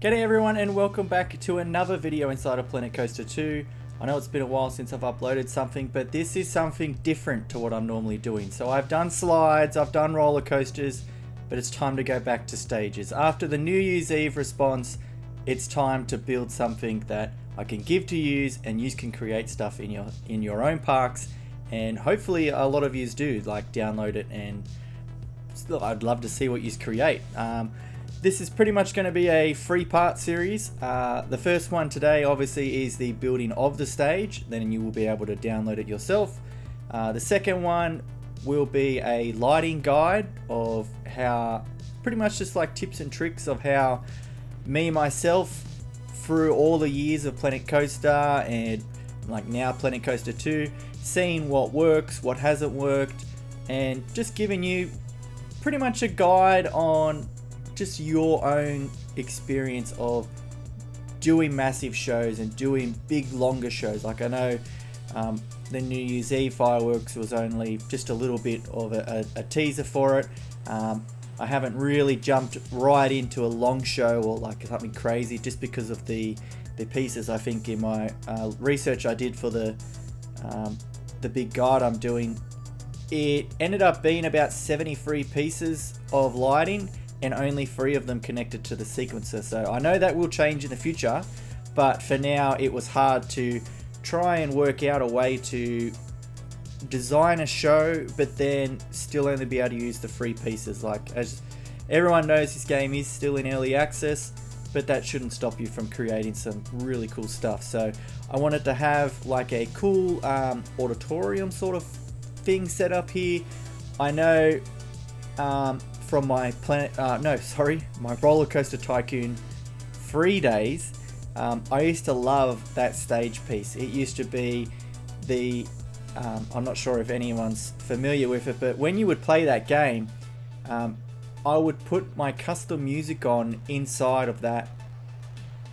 G'day everyone and welcome back to another video inside of Planet Coaster 2. I know it's been a while since I've uploaded something, but this is something different to what I'm normally doing. So I've done slides, I've done roller coasters, but it's time to go back to stages. After the New Year's Eve response, it's time to build something that I can give to yous and yous can create stuff in your own parks, and hopefully a lot of yous do, like download it, and still I'd love to see what yous create. This is pretty much going to be a 3-part series. The first one today obviously is the building of the stage, then you will be able to download it yourself. The second one will be a lighting guide of how, pretty much just like tips and tricks of how me myself through all the years of Planet Coaster and like now Planet Coaster 2, seeing what works, what hasn't worked, and just giving you pretty much a guide on just your own experience of doing massive shows and doing big longer shows. Like I know the New Year's Eve fireworks was only just a little bit of a teaser for it. I haven't really jumped right into a long show or like something crazy just because of the pieces. I think in my research I did for the big guide I'm doing, it ended up being about 73 pieces of lighting and only 3 of them connected to the sequencer. So I know that will change in the future, but for now it was hard to try and work out a way to design a show but then still only be able to use the 3 pieces. Like, as everyone knows, this game is still in early access, but that shouldn't stop you from creating some really cool stuff. So I wanted to have like a cool auditorium sort of thing set up here. I know from my my Roller Coaster Tycoon 3 days, I used to love that stage piece. It used to be the I'm not sure if anyone's familiar with it, but when you would play that game, I would put my custom music on inside of that,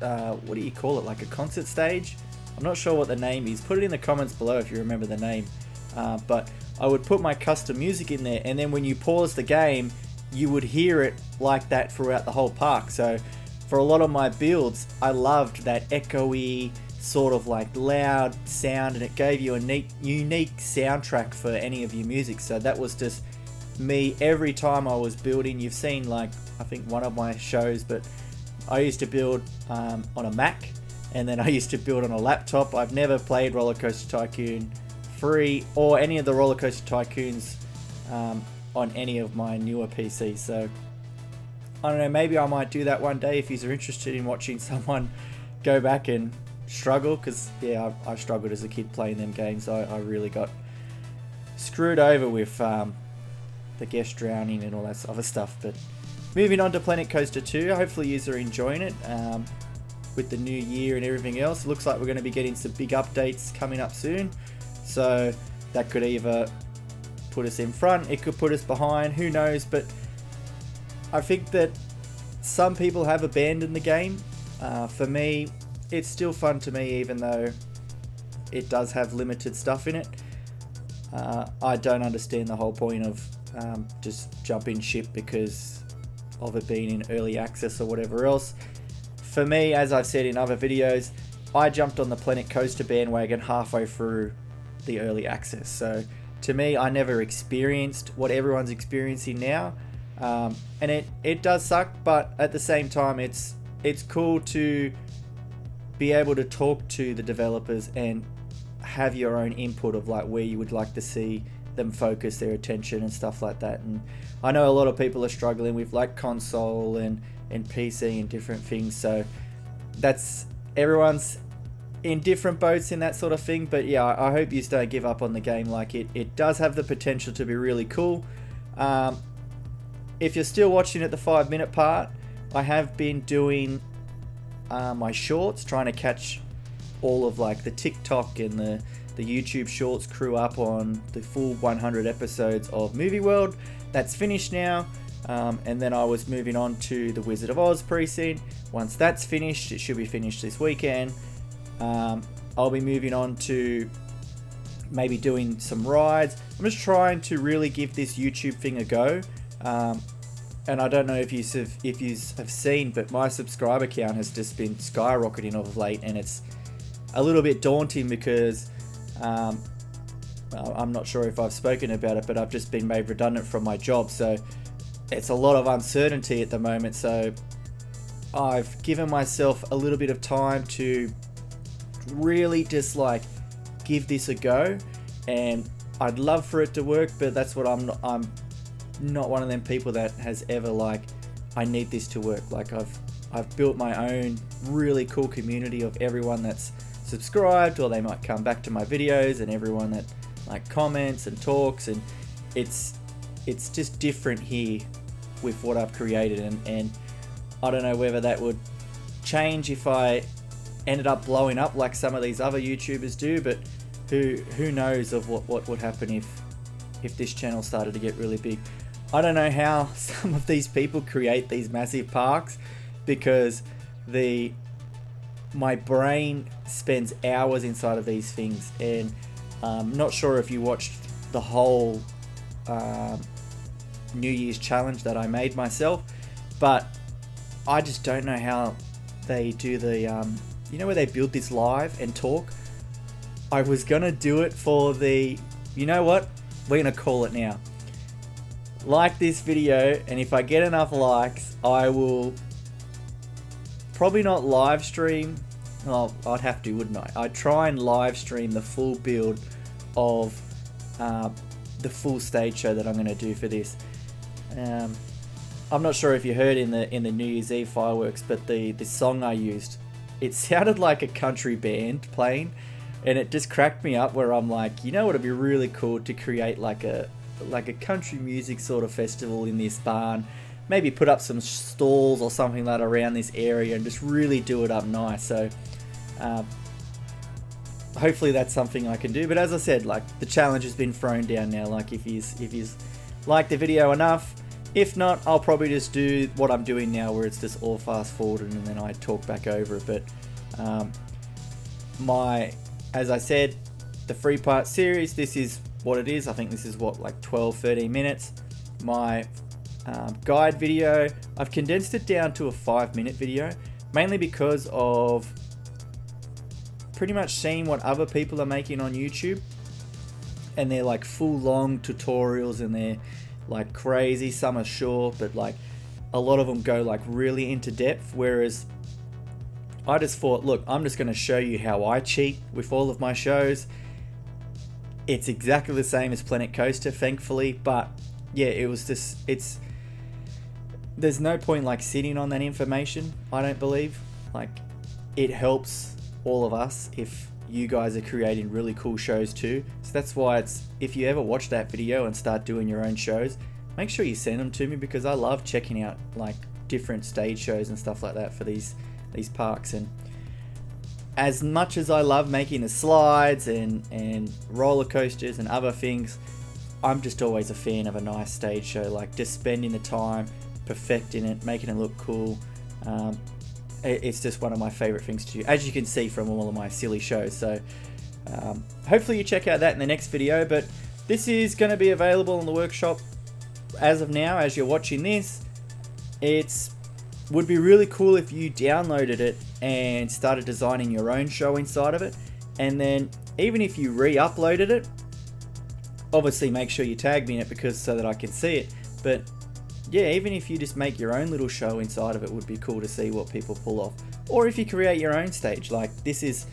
what do you call it, like a concert stage? I'm not sure what the name is. Put it in the comments below if you remember the name. But I would put my custom music in there, and then when you pause the game, you would hear it like that throughout the whole park. So for a lot of my builds, I loved that echoey sort of like loud sound, and it gave you a unique soundtrack for any of your music. So that was just me every time I was building. You've seen, like, I think one of my shows, but I used to build on a Mac, and then I used to build on a laptop. I've never played Roller Coaster Tycoon 3 or any of the Roller Coaster Tycoons on any of my newer PCs. So I don't know, maybe I might do that one day if you're interested in watching someone go back and struggle, because yeah, I struggled as a kid playing them games. I really got screwed over with the guest drowning and all that other stuff. But moving on to Planet Coaster 2, hopefully you are enjoying it with the new year and everything else. It looks like we're going to be getting some big updates coming up soon, so that could either put us in front, it could put us behind, who knows. But I think that some people have abandoned the game. For me, it's still fun to me, even though it does have limited stuff in it. I don't understand the whole point of just jumping ship because of it being in early access or whatever else. For me, as I've said in other videos, I jumped on the Planet Coaster bandwagon halfway through the early access. So to me, I never experienced what everyone's experiencing now, and it does suck, but at the same time, it's cool to be able to talk to the developers and have your own input of like where you would like to see them focus their attention and stuff like that. And I know a lot of people are struggling with like console and PC and different things, so that's, everyone's in different boats in that sort of thing. But yeah, I hope you don't give up on the game. Like it does have the potential to be really cool. If you're still watching at the 5-minute part, I have been doing my shorts, trying to catch all of like the TikTok and the YouTube shorts crew up on the full 100 episodes of Movie World. That's finished now. And then I was moving on to the Wizard of Oz precinct. Once that's finished, it should be finished this weekend. I'll be moving on to maybe doing some rides. I'm just trying to really give this YouTube thing a go. and I don't know if you have seen, but my subscriber count has just been skyrocketing of late, and it's a little bit daunting because I'm not sure if I've spoken about it, but I've just been made redundant from my job, so it's a lot of uncertainty at the moment. So I've given myself a little bit of time to really just like give this a go, and I'd love for it to work, but that's what I'm not one of them people that has ever like, I need this to work. Like I've built my own really cool community of everyone that's subscribed, or they might come back to my videos, and everyone that like comments and talks, and it's just different here with what I've created, and I don't know whether that would change if I ended up blowing up like some of these other YouTubers do, but who knows of what would happen if this channel started to get really big. I don't know how some of these people create these massive parks, because my brain spends hours inside of these things, and not sure if you watched the whole New Year's challenge that I made myself, but I just don't know how they do the you know, where they build this live and talk. I was gonna do it for the, you know what, we're gonna call it now. Like this video, and if I get enough likes, I will probably not live stream. Well, I'd have to, wouldn't I? I'd try and live stream the full build of the full stage show that I'm going to do for this. I'm not sure if you heard in the New Year's Eve fireworks, but the song I used, it sounded like a country band playing, and it just cracked me up. Where I'm like, you know what would be really cool to create like a country music sort of festival in this barn. Maybe put up some stalls or something like that around this area and just really do it up nice. So hopefully that's something I can do. But as I said, like, the challenge has been thrown down now. Like, if you like the video enough, if not, I'll probably just do what I'm doing now, where it's just all fast forwarded and then I talk back over it. But as I said, the 3-part series, this is what it is. I think this is what, like 12-13 minutes. My guide video, I've condensed it down to a 5-minute video, mainly because of pretty much seeing what other people are making on YouTube, and they're like full long tutorials, and they're like crazy. Some are short, but like a lot of them go like really into depth, whereas I just thought, look, I'm just going to show you how I cheat with all of my shows. It's exactly the same as Planet Coaster, thankfully, but yeah, it was just, there's no point like sitting on that information, I don't believe. Like, it helps all of us if you guys are creating really cool shows too. So that's why if you ever watch that video and start doing your own shows, make sure you send them to me, because I love checking out like different stage shows and stuff like that for these parks. And as much as I love making the slides and roller coasters and other things, I'm just always a fan of a nice stage show, like just spending the time perfecting it, making it look cool. It's just one of my favorite things to do, as you can see from all of my silly shows. So hopefully you check out that in the next video, but this is going to be available in the workshop as of now, as you're watching this. Would be really cool if you downloaded it and started designing your own show inside of it, and then even if you re-uploaded it, obviously make sure you tag me in it, so that I can see it. But yeah, even if you just make your own little show inside of it, would be cool to see what people pull off. Or if you create your own stage, like this is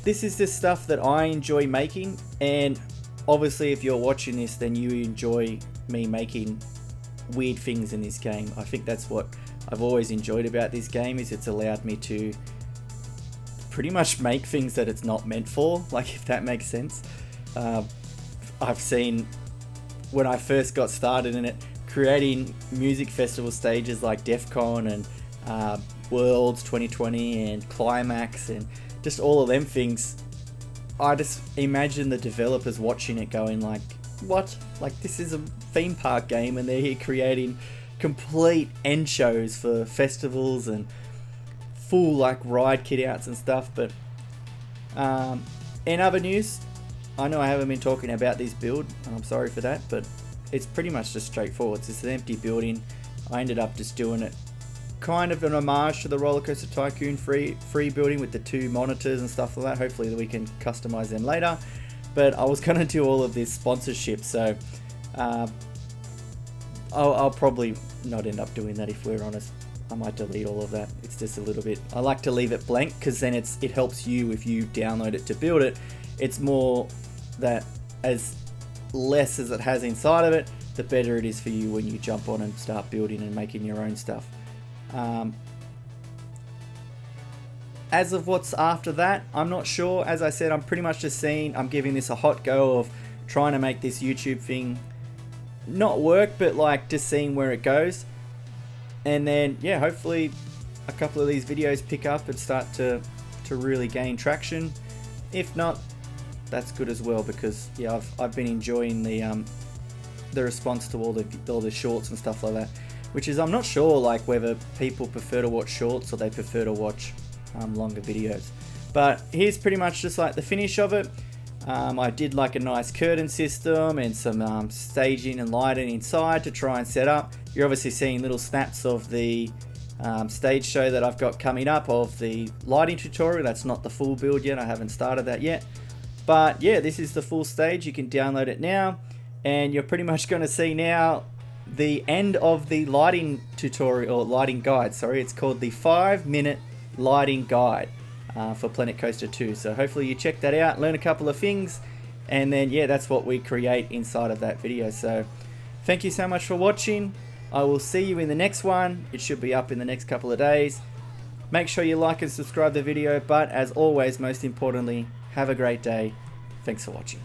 the stuff that I enjoy making, and obviously if you're watching this, then you enjoy me making weird things in this game. I think that's what I've always enjoyed about this game, is it's allowed me to pretty much make things that it's not meant for, like, if that makes sense. I've seen, when I first got started in it, creating music festival stages like DEF CON and Worlds 2020 and Climax and just all of them things, I just imagine the developers watching it going like, what? Like, this is a theme park game and they're here creating complete end shows for festivals and full like ride kit outs and stuff. But in other news, I know I haven't been talking about this build, and I'm sorry for that, but it's pretty much just straightforward. It's an empty building. I ended up just doing it kind of an homage to the Roller Coaster Tycoon free building with the 2 monitors and stuff like that. Hopefully we can customize them later. But I was going to do all of this sponsorship, so I'll probably not end up doing that, if we're honest. I might delete all of that. It's just a little bit, I like to leave it blank, because then it helps you if you download it to build it. It's more that as less as it has inside of it, the better it is for you when you jump on and start building and making your own stuff. As of what's after that, I'm not sure. As I said, I'm pretty much just I'm giving this a hot go of trying to make this YouTube thing not work, but like just seeing where it goes. And then, yeah, hopefully a couple of these videos pick up and start to really gain traction. If not, that's good as well, because yeah, I've been enjoying the response to all the shorts and stuff like that. Which is, I'm not sure like whether people prefer to watch shorts or they prefer to watch longer videos. But here's pretty much just like the finish of it. I did like a nice curtain system and some staging and lighting inside to try and set up. You're obviously seeing little snaps of the stage show that I've got coming up of the lighting tutorial. That's not the full build yet, I haven't started that yet. But yeah, this is the full stage. You can download it now, and you're pretty much going to see now the end of the lighting tutorial, or lighting guide, sorry. It's called the 5-minute lighting guide for Planet Coaster 2. So hopefully you check that out, learn a couple of things, and then yeah, that's what we create inside of that video. So thank you so much for watching. I will see you in the next one. It should be up in the next couple of days. Make sure you like and subscribe the video, but as always, most importantly, have a great day. Thanks for watching.